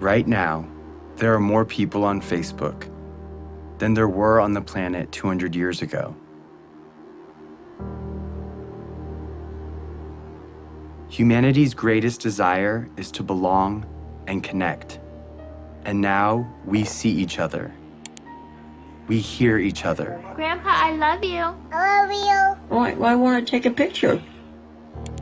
Right now, there are more people on Facebook than there were on the planet 200 years ago. Humanity's greatest desire is to belong and connect. And now we see each other. We hear each other. Grandpa, I love you. I love you. I want to take a picture.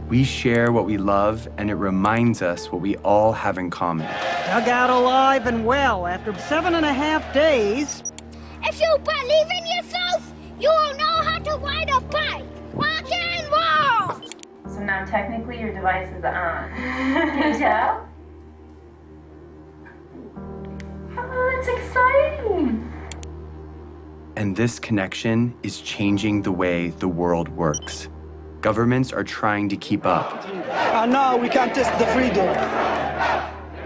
We share what we love, and it reminds us what we all have in common. Dug out alive and well after 7.5 days. If you believe in yourself, you will know how to ride a bike. Rock and roll! So now technically your device is on. Can you tell? Oh, that's exciting! And this connection is changing the way the world works. Governments are trying to keep up. No, we can't test the freedom.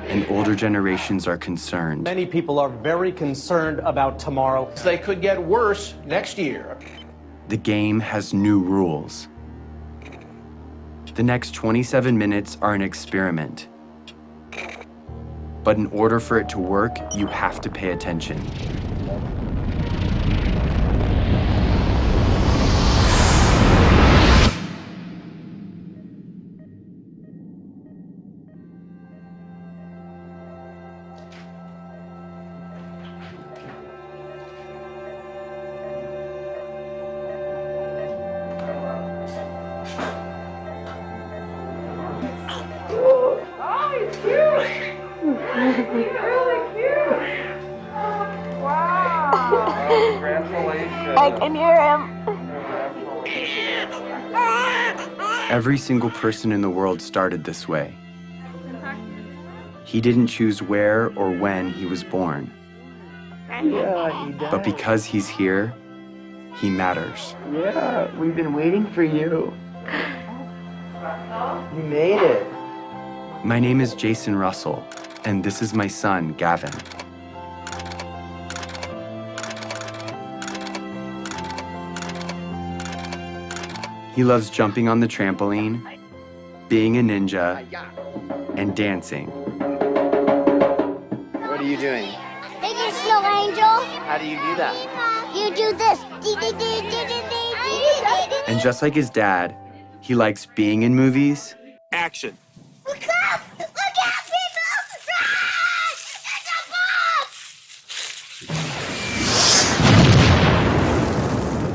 And older generations are concerned. Many people are very concerned about tomorrow. They could get worse next year. The game has new rules. The next 27 minutes are an experiment. But in order for it to work, you have to pay attention. I can hear him. Every single person in the world started this way. He didn't choose where or when he was born. Yeah, he does. But because he's here, he matters. Yeah, we've been waiting for you. You made it. My name is Jason Russell, and this is my son, Gavin. He loves jumping on the trampoline, being a ninja, and dancing. What are you doing? Making snow angel. How do you do that? You do this. And just like his dad, he likes being in movies. Action. Look out! Look out, people! Ah! It's a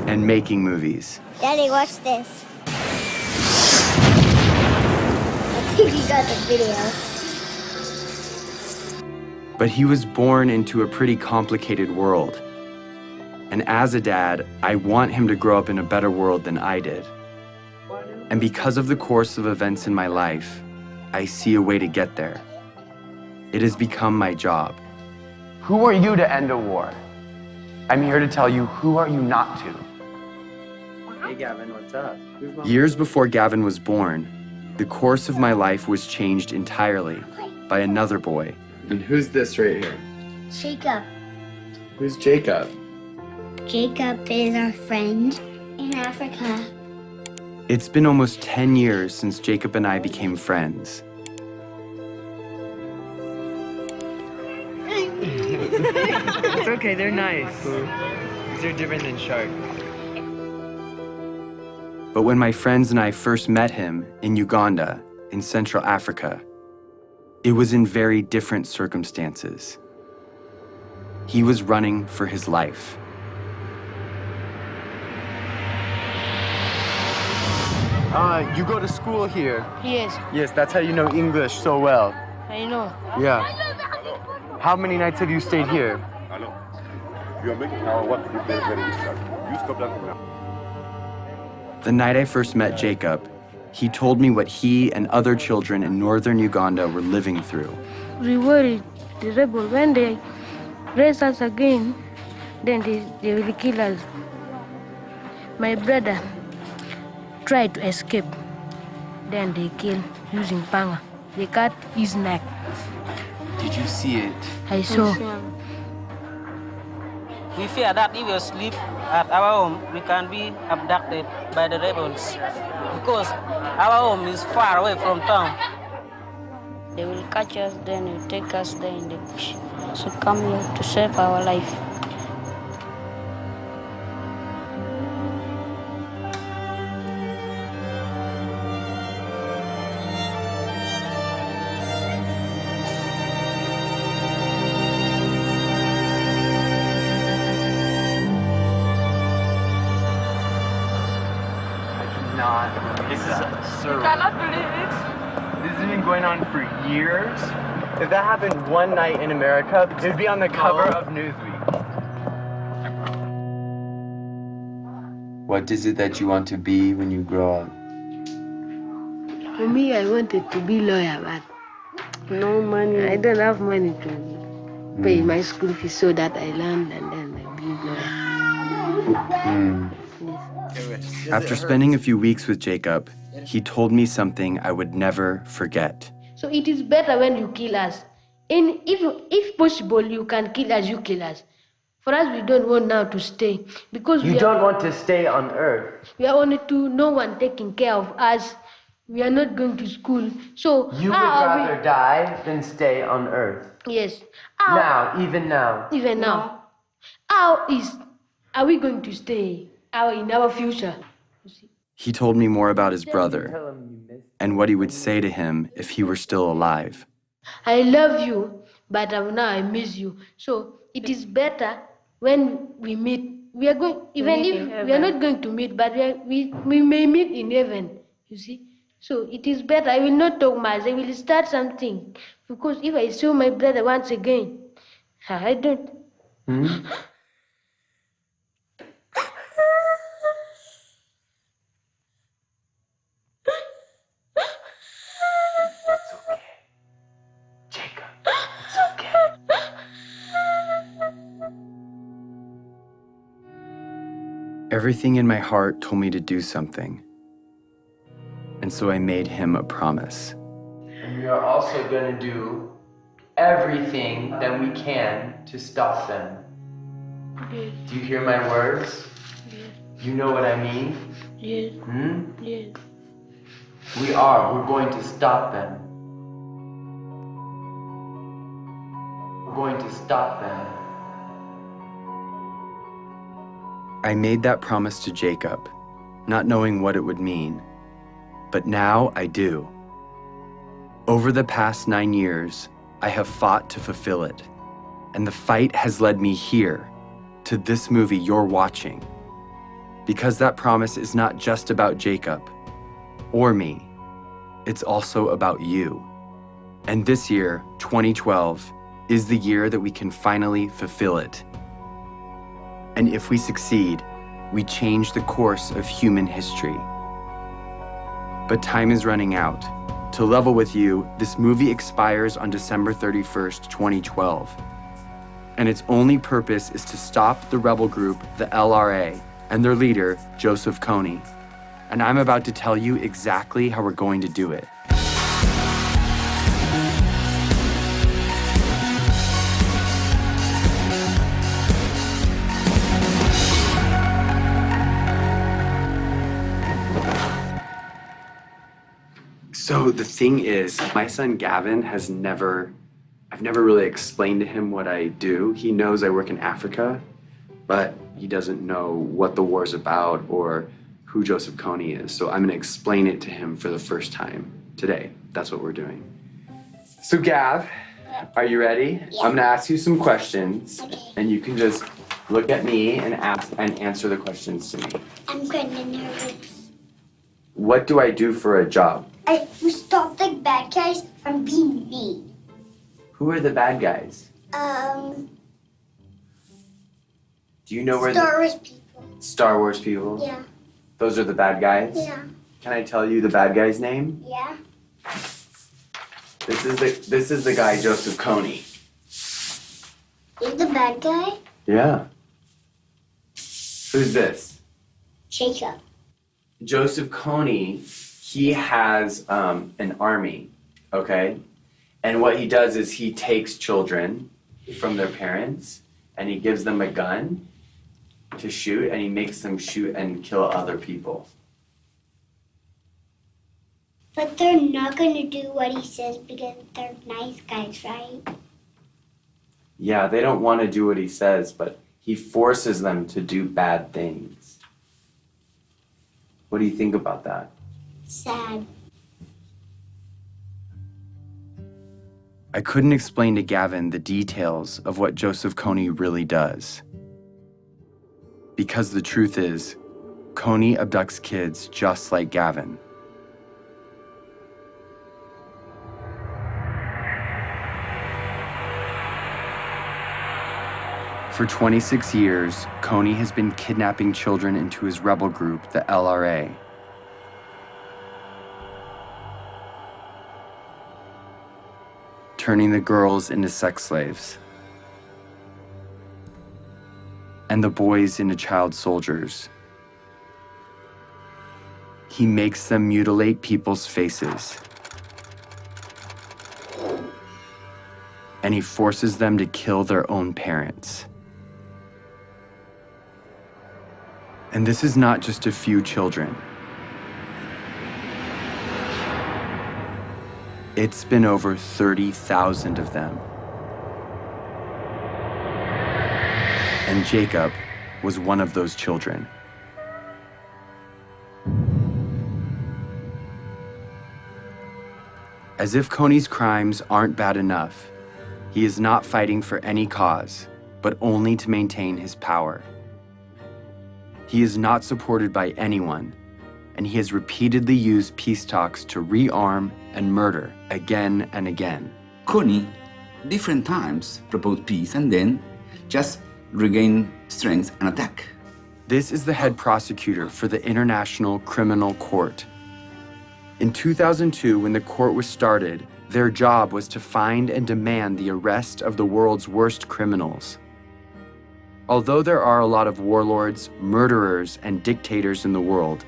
bomb! And making movies. Daddy, watch this. I think you got the video. But he was born into a pretty complicated world. And as a dad, I want him to grow up in a better world than I did. And because of the course of events in my life, I see a way to get there. It has become my job. Who are you to end a war? I'm here to tell you, who are you not to? Hey, Gavin, what's up? Years before Gavin was born, the course of my life was changed entirely by another boy. And who's this right here? Jacob. Who's Jacob? Jacob is our friend in Africa. It's been almost 10 years since Jacob and I became friends. It's okay, they're nice. They're different than sharks. But when my friends and I first met him in Uganda, in Central Africa, it was in very different circumstances. He was running for his life. You go to school here. Yes, Yes, that's how you know English so well. I know. Yeah. How many nights have you stayed here? Hello. You are making our work very, very difficult. You stop that now. The night I first met Jacob, he told me what he and other children in northern Uganda were living through. We worried the rebel when they raise us again, then they will kill us. My brother tried to escape. Then they kill using panga. They cut his neck. Did you see it? I saw. We fear that if we sleep at our home, we can be abducted by the rebels because our home is far away from town. They will catch us, then will take us there in the bush. So come here to save our life. This is surreal. You cannot believe it. This has been going on for years. If that happened one night in America, it would be on the cover of Newsweek. What is it that you want to be when you grow up? For me, I wanted to be lawyer, but no money. I don't have money to pay my school fees, so that I learned and then I be lawyer. After spending a few weeks with Jacob, he told me something I would never forget. So it is better when you kill us. And if possible, you can kill us, you kill us. For us, we don't want now to stay. Because You don't want to stay on Earth. we are only two, no one taking care of us. We are not going to school. So You would rather die than stay on Earth. Yes. Even now. Even now. Are we going to stay in our future? He told me more about his brother and what he would say to him if he were still alive. I love you, but now I miss you. So it is better when we meet. We are going, even if we are not going to meet, but we may meet in heaven, you see. So it is better. I will not talk much. I will start something. Because if I saw my brother once again, I don't. Everything in my heart told me to do something. And so I made him a promise. And we are also going to do everything that we can to stop them. Yes. Do you hear my words? Yes. You know what I mean? Yes. Yes. We're going to stop them. We're going to stop them. I made that promise to Jacob, not knowing what it would mean. But now I do. Over the past 9 years, I have fought to fulfill it. And the fight has led me here, to this movie you're watching. Because that promise is not just about Jacob or me. It's also about you. And this year, 2012, is the year that we can finally fulfill it. And if we succeed, we change the course of human history. But time is running out. To level with you, this movie expires on December 31st, 2012. And its only purpose is to stop the rebel group, the LRA, and their leader, Joseph KONY. And I'm about to tell you exactly how we're going to do it. So the thing is, my son Gavin I've never really explained to him what I do. He knows I work in Africa, but he doesn't know what the war's about or who Joseph KONY is. So I'm gonna explain it to him for the first time today. That's what we're doing. So Gav, are you ready? Yeah. I'm gonna ask you some questions, and you can just look at me and answer the questions to me. I'm kind of nervous. What do I do for a job? We stop the bad guys from being mean. Who are the bad guys? Do you know where Star Wars people. Star Wars people? Yeah. Those are the bad guys? Yeah. Can I tell you the bad guy's name? Yeah. This is the guy Joseph KONY. He's the bad guy? Yeah. Who's this? Jacob. Joseph KONY, he has an army, okay? And what he does is he takes children from their parents and he gives them a gun to shoot, and he makes them shoot and kill other people. But they're not going to do what he says because they're nice guys, right? Yeah, they don't want to do what he says, but he forces them to do bad things. What do you think about that? Sad. I couldn't explain to Gavin the details of what Joseph KONY really does. Because the truth is, KONY abducts kids just like Gavin. For 26 years, KONY has been kidnapping children into his rebel group, the LRA. Turning the girls into sex slaves. And the boys into child soldiers. He makes them mutilate people's faces. And he forces them to kill their own parents. And this is not just a few children. It's been over 30,000 of them. And Jacob was one of those children. As if KONY's crimes aren't bad enough, he is not fighting for any cause, but only to maintain his power. He is not supported by anyone, and he has repeatedly used peace talks to rearm and murder again and again. KONY, different times, proposed peace and then just regain strength and attack. This is the head prosecutor for the International Criminal Court. In 2002, when the court was started, their job was to find and demand the arrest of the world's worst criminals. Although there are a lot of warlords, murderers, and dictators in the world,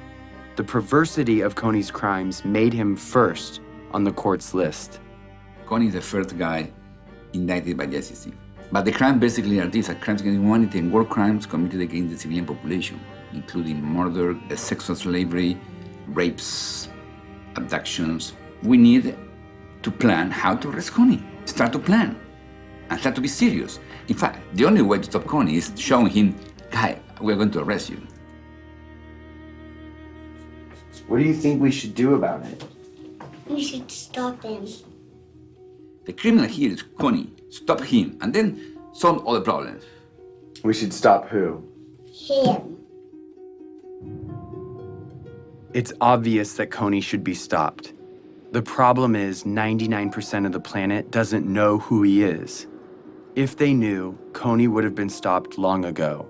the perversity of KONY's crimes made him first on the court's list. KONY is the first guy indicted by the ICC. But the crimes basically are these: crimes against humanity and war crimes committed against the civilian population, including murder, sexual slavery, rapes, abductions. We need to plan how to arrest KONY. Start to plan and start to be serious. In fact, the only way to stop KONY is showing him, guy, we're going to arrest you. What do you think we should do about it? We should stop him. The criminal here is KONY. Stop him and then solve all the problems. We should stop who? Him. It's obvious that KONY should be stopped. The problem is 99% of the planet doesn't know who he is. If they knew, KONY would have been stopped long ago.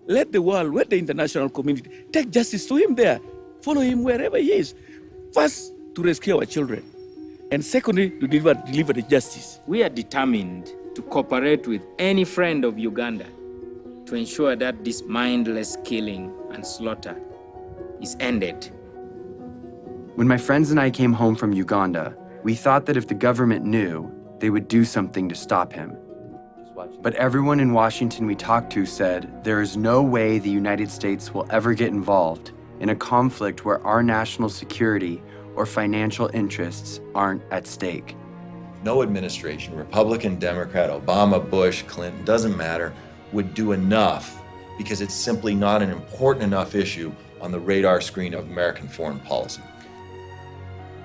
Let the world, let the international community take justice to him there. Follow him wherever he is. First, to rescue our children. And secondly, to deliver the justice. We are determined to cooperate with any friend of Uganda to ensure that this mindless killing and slaughter is ended. When my friends and I came home from Uganda, we thought that if the government knew, they would do something to stop him. But everyone in Washington we talked to said there is no way the United States will ever get involved in a conflict where our national security or financial interests aren't at stake. No administration, Republican, Democrat, Obama, Bush, Clinton, doesn't matter, would do enough because it's simply not an important enough issue on the radar screen of American foreign policy.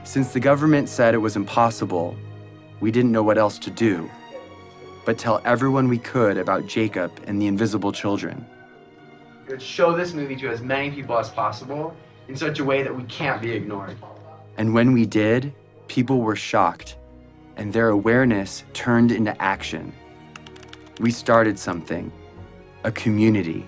Since the government said it was impossible, we didn't know what else to do, but tell everyone we could about Jacob and the invisible children. Let's show this movie to as many people as possible in such a way that we can't be ignored. And when we did, people were shocked, and their awareness turned into action. We started something, a community.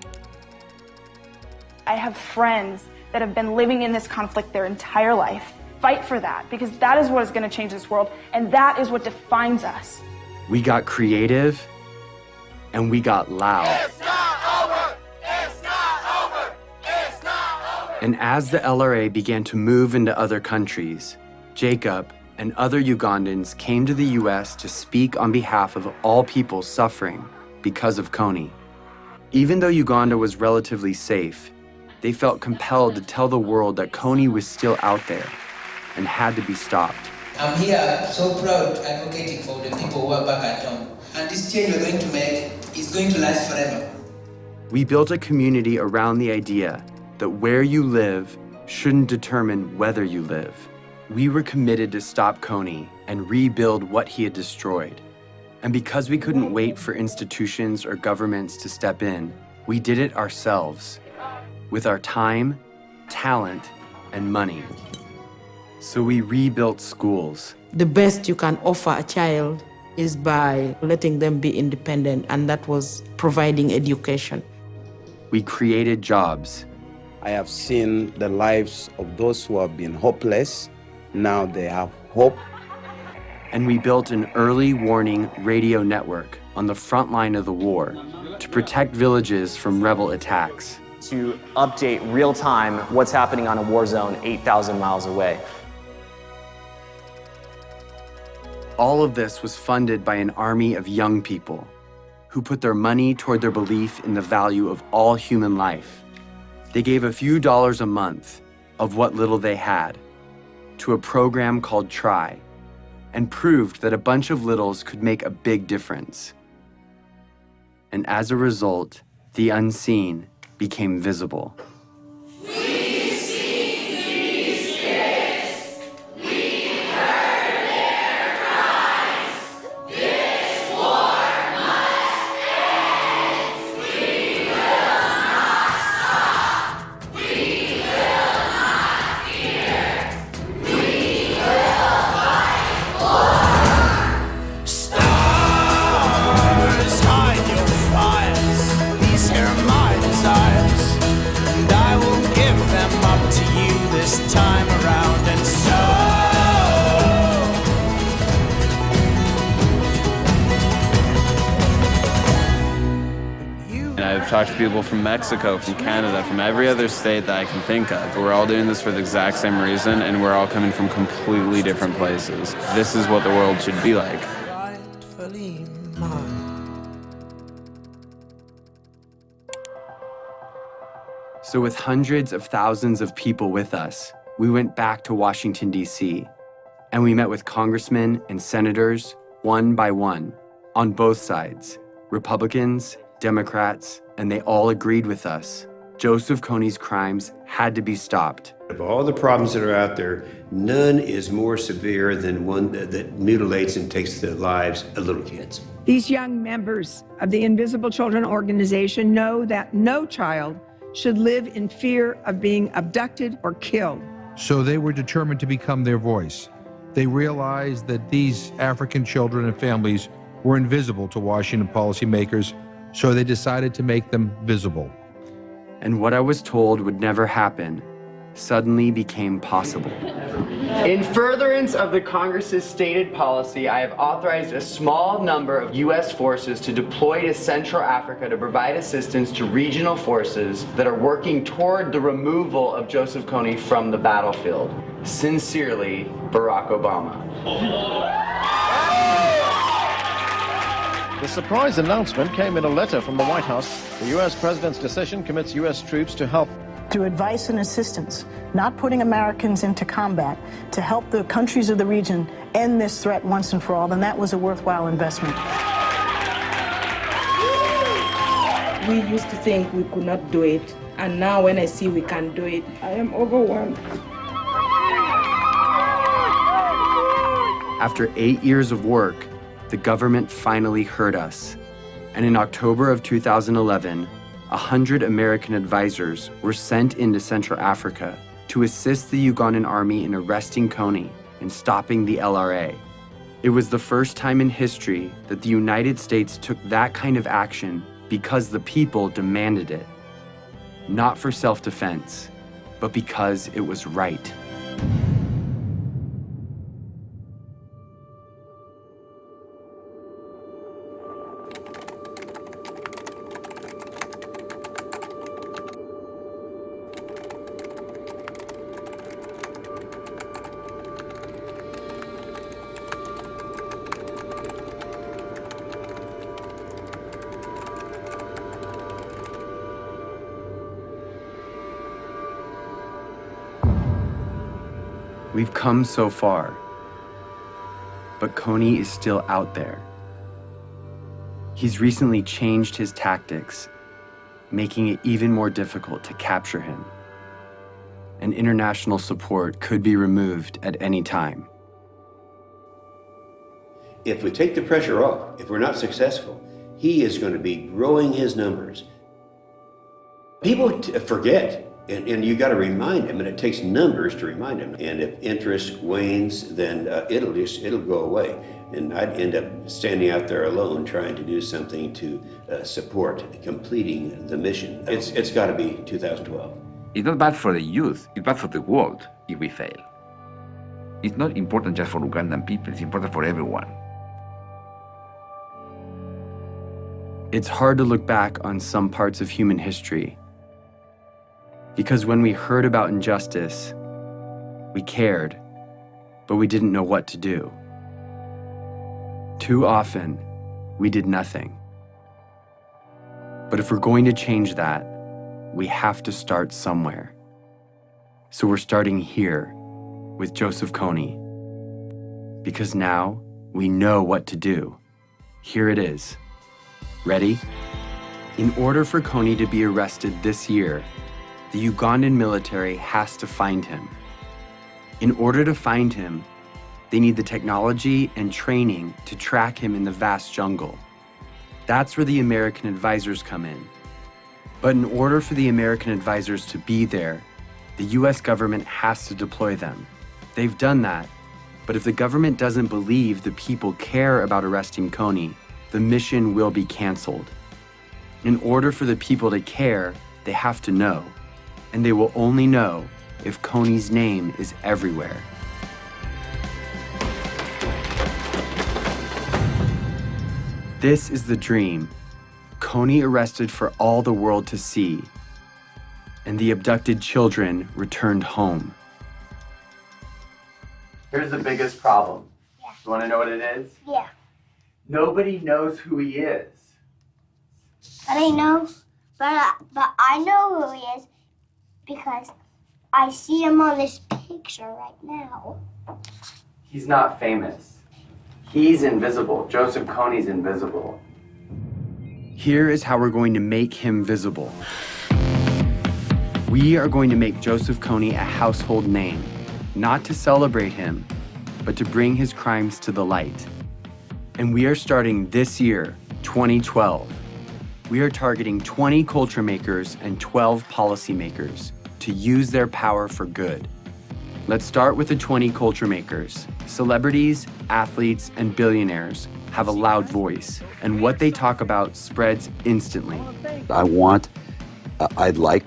I have friends that have been living in this conflict their entire life. Fight for that, because that is what is going to change this world, and that is what defines us. We got creative, and we got loud. It's not over! It's not over! It's not over! And as the LRA began to move into other countries, Jacob and other Ugandans came to the US to speak on behalf of all people suffering because of KONY. Even though Uganda was relatively safe, They felt compelled to tell the world that KONY was still out there and had to be stopped. I'm here so proud advocating for the people who are back at home. And this change we're going to make is going to last forever. We built a community around the idea that where you live shouldn't determine whether you live. We were committed to stop KONY and rebuild what he had destroyed. And because we couldn't wait for institutions or governments to step in, we did it ourselves, with our time, talent, and money. So we rebuilt schools. The best you can offer a child is by letting them be independent, and that was providing education. We created jobs. I have seen the lives of those who have been hopeless. Now they have hope. And we built an early warning radio network on the front line of the war to protect villages from rebel attacks. To update real time what's happening on a war zone 8,000 miles away. All of this was funded by an army of young people who put their money toward their belief in the value of all human life. They gave a few dollars a month of what little they had to a program called Try, and proved that a bunch of littles could make a big difference. And as a result, the unseen became visible. I've talked to people from Mexico, from Canada, from every other state that I can think of. We're all doing this for the exact same reason, and we're all coming from completely different places. This is what the world should be like. So with hundreds of thousands of people with us, we went back to Washington, D.C., and we met with congressmen and senators, one by one, on both sides, Republicans, Democrats, and they all agreed with us. Joseph KONY's crimes had to be stopped. Of all the problems that are out there, none is more severe than one that mutilates and takes the lives of little kids. These young members of the Invisible Children organization know that no child should live in fear of being abducted or killed. So they were determined to become their voice. They realized that these African children and families were invisible to Washington policymakers, so they decided to make them visible. And what I was told would never happen suddenly became possible. In furtherance of the Congress's stated policy, I have authorized a small number of U.S. forces to deploy to Central Africa to provide assistance to regional forces that are working toward the removal of Joseph KONY from the battlefield. Sincerely, Barack Obama. The surprise announcement came in a letter from the White House. The U.S. President's decision commits U.S. troops to help. Through advice and assistance, not putting Americans into combat, to help the countries of the region end this threat once and for all, then that was a worthwhile investment. We used to think we could not do it, and now when I see we can do it, I am overwhelmed. After 8 years of work, the government finally heard us. And in October of 2011, 100 American advisors were sent into Central Africa to assist the Ugandan army in arresting KONY and stopping the LRA. It was the first time in history that the United States took that kind of action because the people demanded it. Not for self-defense, but because it was right. We've come so far, but KONY is still out there. He's recently changed his tactics, making it even more difficult to capture him. And international support could be removed at any time. If we take the pressure off, if we're not successful, he is going to be growing his numbers. People forget, and you got to remind them, and it takes numbers to remind them. And if interest wanes, then it'll go away. And I'd end up standing out there alone trying to do something to support completing the mission. It's got to be 2012. It's not bad for the youth, it's bad for the world if we fail. It's not important just for Ugandan people, it's important for everyone. It's hard to look back on some parts of human history, because when we heard about injustice, we cared, but we didn't know what to do. Too often, we did nothing. But if we're going to change that, we have to start somewhere. So we're starting here with Joseph KONY, because now we know what to do. Here it is. Ready? In order for KONY to be arrested this year, the Ugandan military has to find him. In order to find him, they need the technology and training to track him in the vast jungle. That's where the American advisors come in. But in order for the American advisors to be there, the US government has to deploy them. They've done that, but if the government doesn't believe the people care about arresting KONY, the mission will be canceled. In order for the people to care, they have to know, and they will only know if KONY's name is everywhere. This is the dream. KONY arrested for all the world to see, and the abducted children returned home. Here's the biggest problem. Yeah. You want to know what it is? Yeah. Nobody knows who he is. But I know who he is because I see him on this picture right now. He's not famous. He's invisible. Joseph KONY's invisible. Here is how we're going to make him visible. We are going to make Joseph KONY a household name, not to celebrate him, but to bring his crimes to the light. And we are starting this year, 2012. We are targeting 20 culture makers and 12 policymakers to use their power for good. Let's start with the 20 culture makers. Celebrities, athletes, and billionaires have a loud voice, and what they talk about spreads instantly. I'd like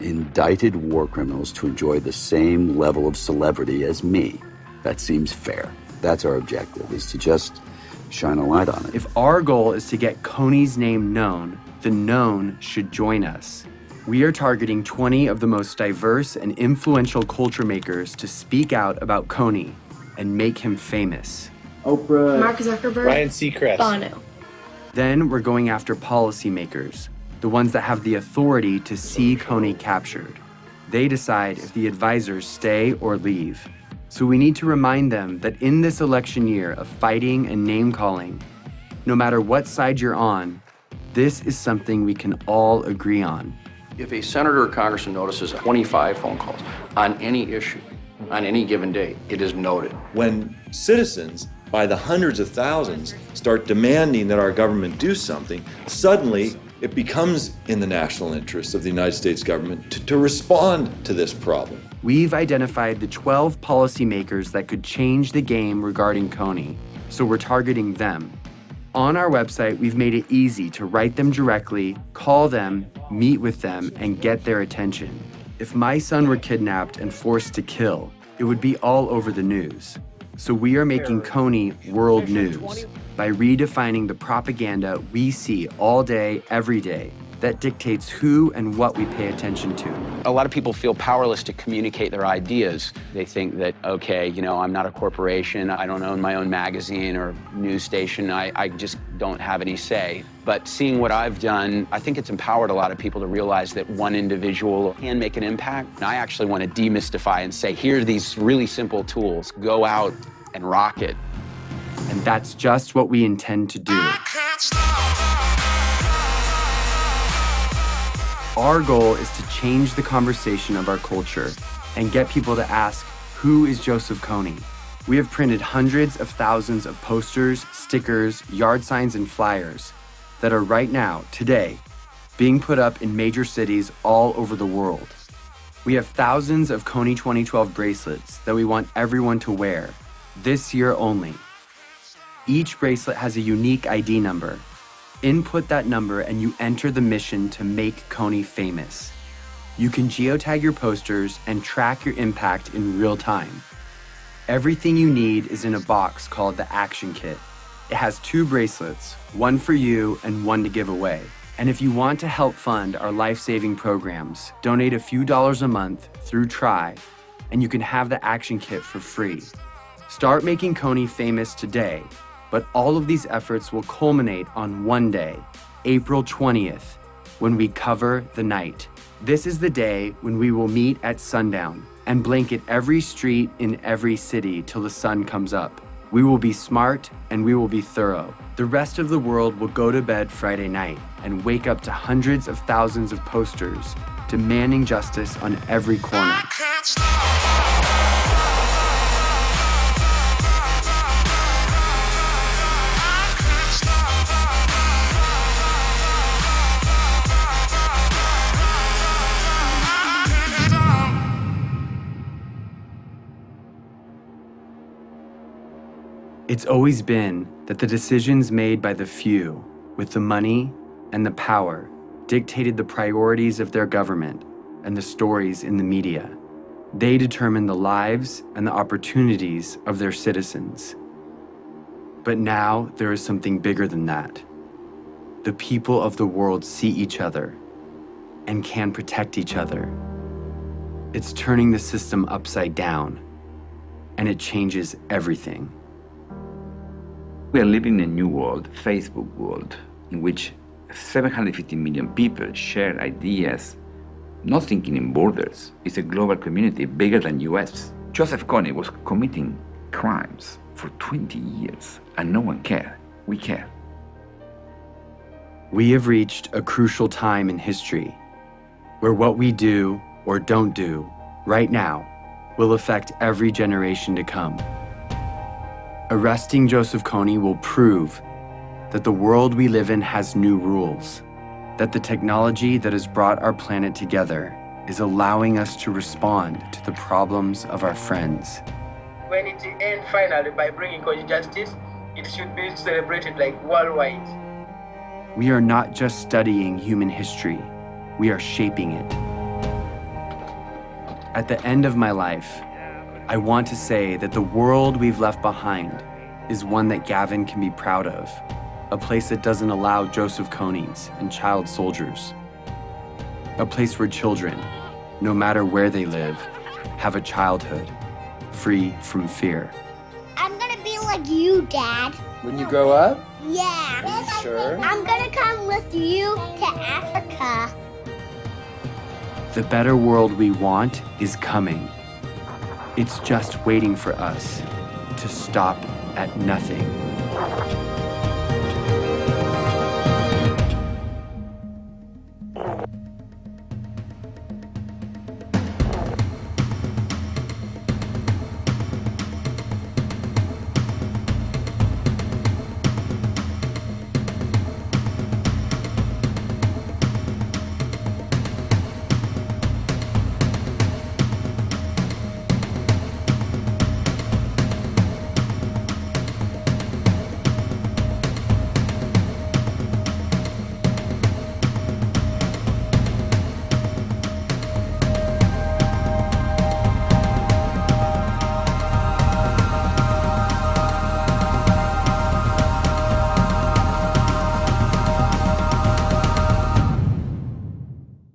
indicted war criminals to enjoy the same level of celebrity as me. That seems fair. That's our objective, is to just shine a light on it. If our goal is to get KONY's name known, the known should join us. We are targeting 20 of the most diverse and influential culture makers to speak out about KONY and make him famous. Oprah, Mark Zuckerberg, Ryan Seacrest, Bono. Then we're going after policymakers, the ones that have the authority to see KONY captured. They decide if the advisors stay or leave. So we need to remind them that in this election year of fighting and name-calling, no matter what side you're on, this is something we can all agree on. If a senator or congressman notices 25 phone calls on any issue, on any given day, it is noted. When citizens, by the hundreds of thousands, start demanding that our government do something, suddenly it becomes in the national interest of the United States government to respond to this problem. We've identified the 12 policymakers that could change the game regarding KONY, so we're targeting them. On our website, we've made it easy to write them directly, call them, meet with them, and get their attention. If my son were kidnapped and forced to kill, it would be all over the news. So we are making KONY world news by redefining the propaganda we see all day, every day, that dictates who and what we pay attention to. A lot of people feel powerless to communicate their ideas. They think that, okay, you know, I'm not a corporation, I don't own my own magazine or news station, I just don't have any say. But seeing what I've done, I think it's empowered a lot of people to realize that one individual can make an impact. And I actually want to demystify and say, here are these really simple tools. Go out and rock it. And that's just what we intend to do. Our goal is to change the conversation of our culture and get people to ask, who is Joseph KONY? We have printed hundreds of thousands of posters, stickers, yard signs, and flyers that are right now, today, being put up in major cities all over the world. We have thousands of KONY 2012 bracelets that we want everyone to wear, this year only. Each bracelet has a unique ID number. Input that number and you enter the mission to make KONY famous. You can geotag your posters and track your impact in real time. Everything you need is in a box called the Action Kit. It has 2 bracelets, one for you and one to give away. And if you want to help fund our life-saving programs, donate a few dollars a month through Try, and you can have the Action Kit for free. Start making KONY famous today. But all of these efforts will culminate on one day, April 20th, when we cover the night. This is the day when we will meet at sundown and blanket every street in every city till the sun comes up. We will be smart and we will be thorough. The rest of the world will go to bed Friday night and wake up to hundreds of thousands of posters demanding justice on every corner. It's always been that the decisions made by the few, with the money and the power, dictated the priorities of their government and the stories in the media. They determine the lives and the opportunities of their citizens. But now there is something bigger than that. The people of the world see each other and can protect each other. It's turning the system upside down, and it changes everything. We are living in a new world, Facebook world, in which 750 million people share ideas, not thinking in borders. It's a global community bigger than US. Joseph KONY was committing crimes for 20 years, and no one cared. We care. We have reached a crucial time in history where what we do or don't do right now will affect every generation to come. Arresting Joseph KONY will prove that the world we live in has new rules, that the technology that has brought our planet together is allowing us to respond to the problems of our friends. When it ends finally by bringing KONY justice, it should be celebrated like worldwide. We are not just studying human history, we are shaping it. At the end of my life, I want to say that the world we've left behind is one that Gavin can be proud of, a place that doesn't allow Joseph KONYs and child soldiers, a place where children, no matter where they live, have a childhood free from fear. I'm gonna be like you, Dad. When you grow up? Yeah. Are you sure? I'm gonna come with you to Africa. The better world we want is coming. It's just waiting for us to stop at nothing.